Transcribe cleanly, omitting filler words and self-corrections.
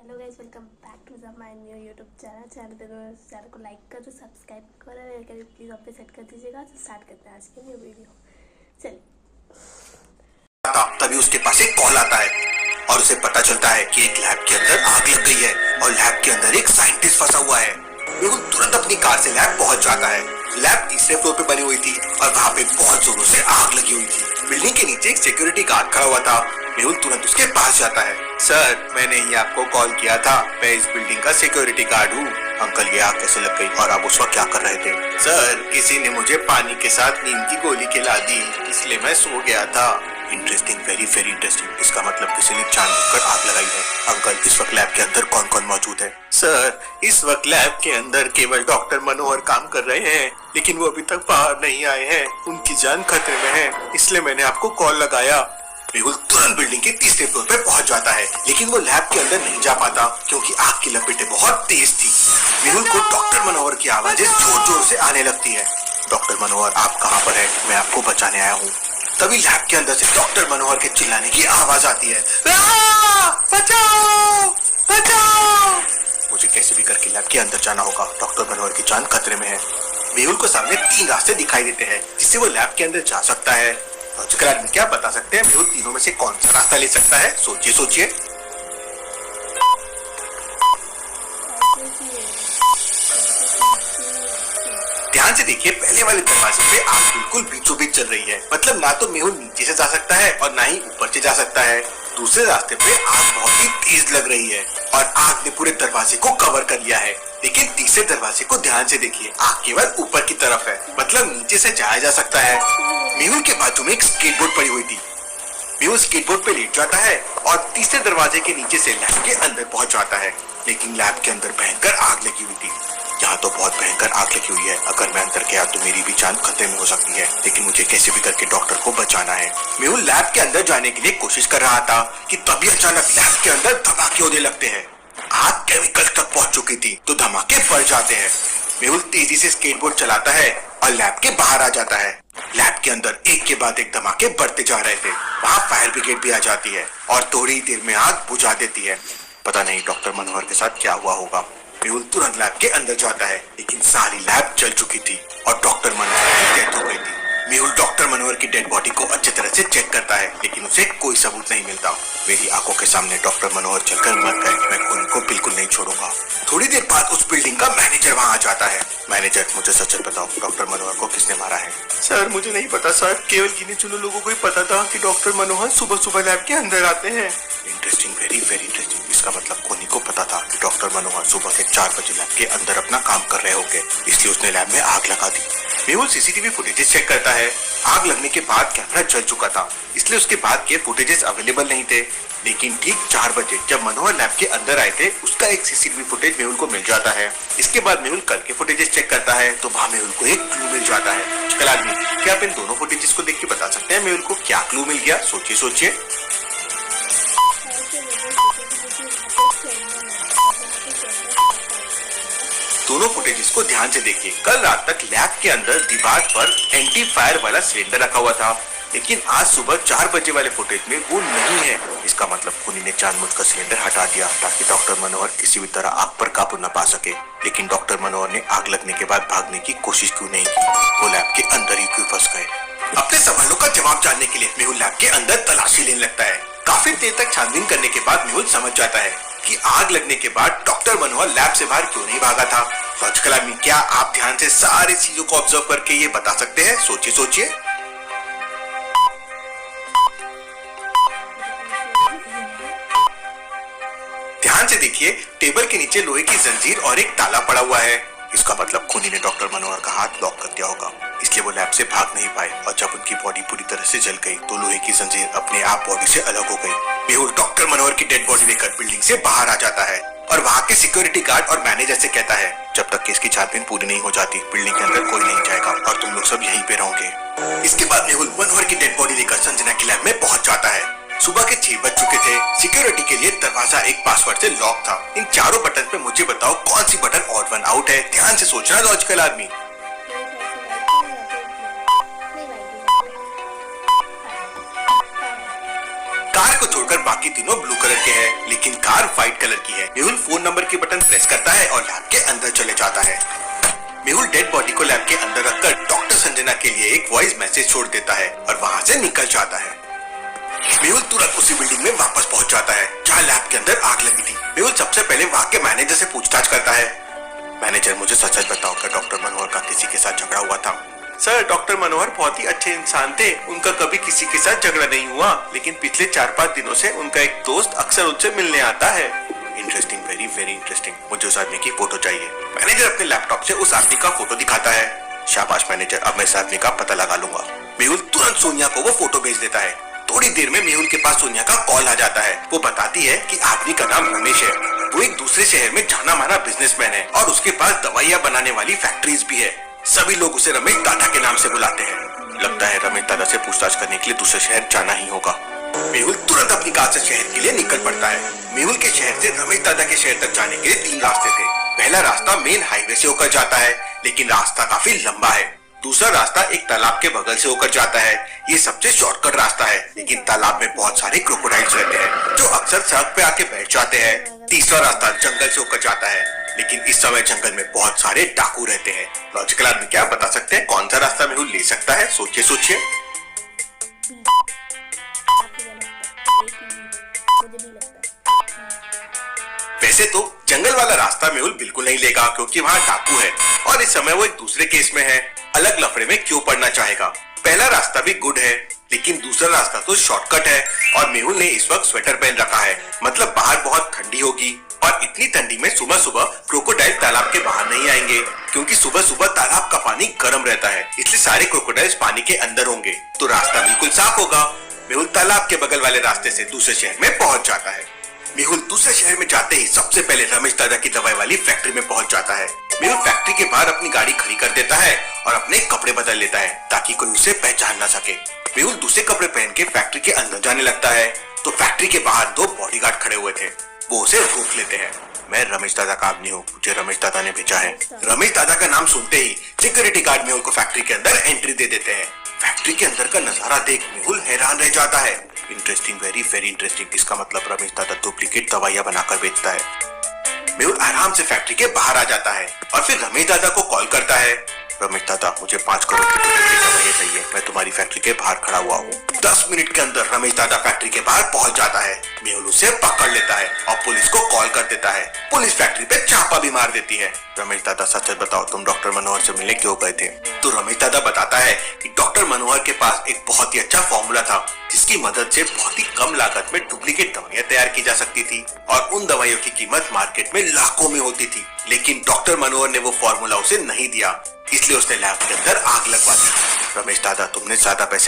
Hello guys, welcome back to the my new YouTube channel को like कर दो, subscribe करो, प्लीज़ ऑफ पे सेट कर दीजिएगा। तो स्टार्ट करते हैं आज की न्यू वीडियो। चलिए। तभी उसके पास एक कॉल आता है और उसे पता चलता है कि एक लैब के अंदर आग लग गई है और लैब के अंदर एक साइंटिस्ट फंसा हुआ है। मेहुल तुरंत अपनी कार से लैब पहुंच जाता है। लैब तीसरे फ्लोर पे बनी हुई थी और वहाँ पे बहुत जोरों से आग लगी हुई थी। बिल्डिंग के नीचे एक सिक्योरिटी गार्ड खड़ा हुआ था। मेहुल तुरंत उसके पास जाता है। सर, मैंने ही आपको कॉल किया था, मैं इस बिल्डिंग का सिक्योरिटी गार्ड हूँ। अंकल, ये आग कैसे लग गई और आप उस वक्त क्या कर रहे थे? सर, किसी ने मुझे पानी के साथ नींद की गोली खिला दी, इसलिए मैं सो गया था। Interesting, very very interesting. इसका मतलब किसी ने जानबूझकर आग लगाई है। अंकल, इस वक्त लैब के अंदर कौन कौन मौजूद है? सर, इस वक्त लैब के अंदर केवल डॉक्टर मनोहर काम कर रहे हैं, लेकिन वो अभी तक बाहर नहीं आए हैं। उनकी जान खतरे में है, इसलिए मैंने आपको कॉल लगाया। मेहुल तुरंत बिल्डिंग के तीसरे फ्लोर पे पहुंच जाता है, लेकिन वो लैब के अंदर नहीं जा पाता क्योंकि आग की लपटें बहुत तेज थी। मेहुल को डॉक्टर मनोहर की आवाजें जोर जोर से आने लगती है। डॉक्टर मनोहर, आप कहाँ पर हैं? मैं आपको बचाने आया हूँ। तभी लैब के अंदर से डॉक्टर मनोहर के चिल्लाने की आवाज आती है। बचाओ! बचाओ! मुझे कैसे भी करके लैब के अंदर जाना होगा। डॉक्टर मनोहर की जान खतरे में है। मेहुल को सामने 3 रास्ते दिखाई देते हैं जिससे वो लैब के अंदर जा सकता है। लॉजिकल आदमी क्या बता सकते हैं मेहुल तीनों में से कौन सा रास्ता ले सकता है? सोचिए सोचिए। ध्यान से देखिए, पहले वाले दरवाजे पे आग बिल्कुल बीचों बीच चल रही है। मतलब ना तो मेहुल नीचे से जा सकता है और ना ही ऊपर से जा सकता है। दूसरे रास्ते पे आग बहुत ही तेज लग रही है और आग ने पूरे दरवाजे को कवर कर लिया है। लेकिन तीसरे दरवाजे को ध्यान से देखिए, आग केवल ऊपर की तरफ है, मतलब नीचे से जाया जा सकता है। मेहुल के बाजू में एक स्केटबोर्ड पड़ी हुई थी। मेहुल स्केटबोर्ड पे लेट जाता है और तीसरे दरवाजे के नीचे से लैब के अंदर पहुंच जाता है। लेकिन लैब के अंदर भयंकर आग लगी हुई थी। यहाँ तो बहुत भयंकर आग लगी हुई है। अगर मैं अंदर गया तो मेरी भी जान खतरे में हो सकती है, लेकिन मुझे कैसे भी करके डॉक्टर को बचाना है। मेहुल लैब के अंदर जाने के लिए कोशिश कर रहा था कि तभी अचानक लैब के अंदर धमाके होने लगते हैं। आग केमिकल तक पहुंच चुकी थी तो धमाके बढ़ जाते हैं। मेहुल तेजी से स्केटबोर्ड चलाता है और लैब के बाहर आ जाता है। लैब के अंदर एक के बाद एक धमाके बढ़ते जा रहे थे। वहाँ फायर ब्रिगेड भी आ जाती है और थोड़ी ही देर में आग बुझा देती है। पता नहीं डॉक्टर मनोहर के साथ क्या हुआ होगा। मेहुल तुरंत लैब के अंदर जाता है, लेकिन सारी लैब जल चुकी थी और डॉक्टर मनोहर की डेथ हो गई थी। मेहुल डॉक्टर मनोहर की डेड बॉडी को अच्छी तरह से चेक करता है, लेकिन उसे कोई सबूत नहीं मिलता। मेरी आंखों के सामने डॉक्टर मनोहर चलकर मर गए, मैं उनको बिल्कुल नहीं छोड़ूंगा। थोड़ी देर बाद उस बिल्डिंग का मैनेजर वहाँ आ जाता है। मैनेजर, मुझे सच बताओ, डॉक्टर मनोहर को किसने मारा है? सर, मुझे नहीं पता सर, केवल गिने चुने लोगों को ही पता था कि डॉक्टर मनोहर सुबह सुबह लैब के अंदर आते हैं। Interesting, very very interesting. इसका मतलब कोनी को पता था कि डॉक्टर मनोहर सुबह के 4 बजे लैब के अंदर अपना काम कर रहे होंगे, इसलिए उसने लैब में आग लगा दी। मेहुल सीसीटीवी फुटेजेस चेक करता है। आग लगने के बाद कैमरा जल चुका था, इसलिए उसके बाद के फुटेजेस अवेलेबल नहीं थे। लेकिन ठीक 4 बजे जब मनोहर लैब के अंदर आए थे, उसका एक सीसीटीवी फुटेज मेहुल को मिल जाता है। इसके बाद मेहुल कल के फुटेजेस चेक करता है तो वहाँ मेहुल को एक क्लू मिल जाता है। चल आदमी, क्या आप इन दोनों फुटेजेस को देख के बता सकते हैं मेहुल को क्या क्लू मिल गया? सोचिए सोचिए। दोनों फुटेजेस को ध्यान से देखिए। कल रात तक लैब के अंदर दीवार पर एंटी फायर वाला सिलेंडर रखा हुआ था, लेकिन आज सुबह 4 बजे वाले फुटेज में वो नहीं है। इसका मतलब खूनी ने जानबूझकर सिलेंडर हटा दिया ताकि डॉक्टर मनोहर किसी भी तरह आग पर काबू न पा सके। लेकिन डॉक्टर मनोहर ने आग लगने के बाद भागने की कोशिश क्यों नहीं की? वो लैब के अंदर ही क्यों फंस गए? अपने सवालों का जवाब जानने के लिए मेहुल लैब के अंदर तलाशी लेने लगता है। काफी देर तक छानबीन करने के बाद मेहुल समझ जाता है कि आग लगने के बाद डॉक्टर मनोहर लैब से बाहर क्यों नहीं भागा था। लॉजिकल आदमी, क्या आप ध्यान से सारी चीजों को ऑब्जर्व करके ये बता सकते हैं? सोचिए सोचिए। ध्यान से देखिए, टेबल के नीचे लोहे की जंजीर और एक ताला पड़ा हुआ है। इसका मतलब खूनी ने डॉक्टर मनोहर का हाथ लॉक कर दिया होगा, इसलिए वो लैब से भाग नहीं पाए और जब उनकी बॉडी पूरी तरह से जल गई तो लोहे की जंजीर अपने आप बॉडी से अलग हो गई। मेहुल डॉक्टर मनोहर की डेड बॉडी लेकर बिल्डिंग से बाहर आ जाता है और वहाँ के सिक्योरिटी गार्ड और मैनेजर से कहता है, जब तक केस की छानबीन पूरी नहीं हो जाती बिल्डिंग के अंदर कोई नहीं जाएगा और तुम लोग सब यहीं पे रहोगे। इसके बाद मेहुल मनोहर की डेड बॉडी लेकर संजना की लैब में पहुंच जाता है। सुबह के 6 बज चुके थे। सिक्योरिटी के लिए दरवाजा एक पासवर्ड से लॉक था। इन चारों बटन पे मुझे बताओ कौन सी बटन ऑड वन आउट है? ध्यान से सोचना लॉजिकल आदमी। कार को छोड़कर बाकी तीनों ब्लू कलर के हैं, लेकिन कार व्हाइट कलर की है। मेहुल फोन नंबर के बटन प्रेस करता है और लैब के अंदर चले जाता है। मेहुल डेड बॉडी को लैब के अंदर रखकर डॉक्टर संजना के लिए एक वॉइस मैसेज छोड़ देता है और वहाँ से निकल जाता है। मेहुल तुरंत उसी बिल्डिंग में वापस पहुँच जाता है जहाँ लैब के अंदर आग लगी थी। मेहुल सबसे पहले वहाँ के मैनेजर से पूछताछ करता है। मैनेजर, मुझे सच बताओ, क्या डॉक्टर मनोहर का किसी के साथ झगड़ा हुआ था? सर, डॉक्टर मनोहर बहुत ही अच्छे इंसान थे, उनका कभी किसी के साथ झगड़ा नहीं हुआ, लेकिन पिछले 4-5 दिनों से उनका एक दोस्त अक्सर उनसे मिलने आता है। Interesting, very very interesting. मुझे उस आदमी की फोटो चाहिए। मैनेजर अपने लैपटॉप से उस आदमी का फोटो दिखाता है। शाबाश मैनेजर, अब मैं इस आदमी का पता लगा लूंगा। मेहुल तुरंत सोनिया को वो फोटो भेज देता है। थोड़ी देर में मेहुल के पास सोनिया का कॉल आ जाता है। वो बताती है कि आदमी का नाम रमेश है, वो एक दूसरे शहर में जाना माना बिजनेसमैन है और उसके पास दवाइयाँ बनाने वाली फैक्ट्रीज भी है। सभी लोग उसे रमेश दादा के नाम से बुलाते हैं। लगता है रमेश दादा से पूछताछ करने के लिए दूसरे शहर जाना ही होगा। मेहुल तुरंत अपनी कार से शहर के लिए निकल पड़ता है। मेहुल के शहर से रमेश दादा के शहर तक जाने के लिए 3 रास्ते थे। पहला रास्ता मेन हाईवे से होकर जाता है, लेकिन रास्ता काफी लंबा है। दूसरा रास्ता एक तालाब के बगल से होकर जाता है। ये सबसे शॉर्टकट रास्ता है, लेकिन तालाब में बहुत सारे क्रोकोडाइल्स रहते हैं जो अक्सर सड़क पे आके बैठ जाते हैं। तीसरा रास्ता जंगल से होकर जाता है, लेकिन इस समय जंगल में बहुत सारे डाकू रहते हैं। लॉजिकल आदमी क्या बता सकते हैं कौन सा रास्ता मेहुल ले सकता है? सोचिए सोचिए। वैसे तो जंगल वाला रास्ता मेहुल बिल्कुल नहीं लेगा, क्योंकि वहाँ डाकू है और इस समय वो एक दूसरे केस में है। अलग लफड़े में क्यों पड़ना चाहेगा? पहला रास्ता भी गुड है, लेकिन दूसरा रास्ता तो शॉर्टकट है और मेहुल ने इस वक्त स्वेटर पहन रखा है, मतलब बाहर बहुत ठंडी होगी और इतनी ठंडी में सुबह सुबह क्रोकोडाइल तालाब के बाहर नहीं आएंगे, क्योंकि सुबह सुबह तालाब का पानी गर्म रहता है, इसलिए सारे क्रोकोडाइल्स पानी के अंदर होंगे, तो रास्ता बिल्कुल साफ होगा। मेहुल तालाब के बगल वाले रास्ते से दूसरे शहर में पहुंच जाता है। मेहुल दूसरे शहर में जाते ही सबसे पहले रमेश दादा की दवाई वाली फैक्ट्री में पहुंच जाता है। मेहुल फैक्ट्री के बाहर अपनी गाड़ी खड़ी कर देता है और अपने कपड़े बदल लेता है ताकि कोई उसे पहचान ना सके। मेहुल दूसरे कपड़े पहन के फैक्ट्री के अंदर जाने लगता है तो फैक्ट्री के बाहर 2 बॉडीगार्ड खड़े हुए थे। वो उसे रोक लेते हैं। मैं रमेश दादा का आदमी हूँ, मुझे रमेश दादा ने भेजा है। रमेश दादा का नाम सुनते ही सिक्योरिटी गार्ड मेहुल को फैक्ट्री के अंदर एंट्री दे देते हैं। फैक्ट्री के अंदर का नजारा देख मेहुल हैरान रह जाता है। Interesting, very very interesting. इसका मतलब रमेश दादा डुप्लीकेट दवाइयाँ बनाकर बेचता है। मेहुल आराम से फैक्ट्री के बाहर आ जाता है और फिर रमेश दादा को कॉल करता है। रमेश दादा, मुझे 5 करोड़ की डुप्लीकेट दवाइयाँ चाहिए, मैं तुम्हारी फैक्ट्री के बाहर खड़ा हुआ हूँ। 10 मिनट के अंदर रमेश दादा फैक्ट्री के बाहर पहुंच जाता है। मेहुल उसे पकड़ लेता है और पुलिस को कॉल कर देता है। पुलिस फैक्ट्री पे छापा भी मार देती है। रमेश दादा, सच बताओ, तुम डॉक्टर मनोहर से मिलने क्यों गए थे? तो रमेश दादा बताता है कि डॉक्टर मनोहर के पास एक बहुत ही अच्छा फॉर्मूला था जिसकी मदद से बहुत ही कम लागत में डुप्लीकेट दवाइयाँ तैयार की जा सकती थी और उन दवाइयों की कीमत मार्केट में लाखों में होती थी, लेकिन डॉक्टर मनोहर ने वो फॉर्मूला उसे नहीं दिया, इसलिए उसने लैब के अंदर आग लगवा दी। रमेश दादा, तुमने ज्यादा पैसे